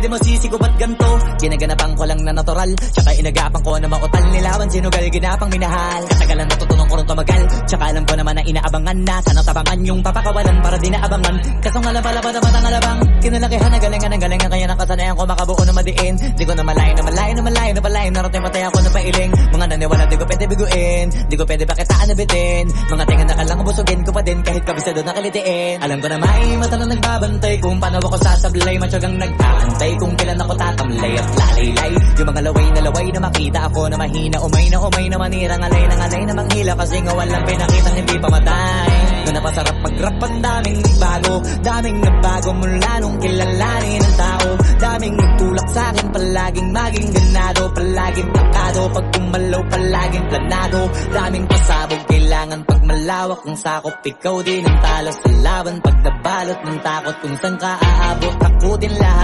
di mo sisi ko ba't ganto? Ginaganapan ko lang na natural, tsaka inagapan ko na mautal. Nilawan sinugal, ginapang minahal. Katagalan natutunan ko rin tumagal, tsaka alam ko naman na inaabangan na sana tabangan yung papakawalan para di naabangan. Kasong alam pala pa dapat ang alabang kinalakihan na galingan kaya nakasanayan ko makabuo na madiin. Di ko na malayo na malayo na malayo na palayo. Narating matay ako na pailing. Mga naniwala di ko pwede biguin, di ko pwede pakitaan na bitin. Mga tinga na kalang busugin ko pa din kahit kabisado na kalitiin. Alam ko na may mata na nagbabantay kung paano ako sasablay. Matyagang nag-aantay kung kailan ako tatamlay at lalaylay. Yung mga laway na makita ako na mahina. Umay na manira, ngalay na manghila. Kasi nga walang pinakitang hindi pamatay. Doon napasarap mag-rap, ang daming nagbago. Daming nagbago mula nung kilalanin ang tao. Daming nagtulak sa'kin, palaging maging ganado. Palaging plakado, pag kumalaw palaging planado. Daming pasabog, kailangan pag malawak ang sakop. Ikaw din ang talo sa laban pag nabalot ng takot. Kung saan ka aabot, takutin lahat.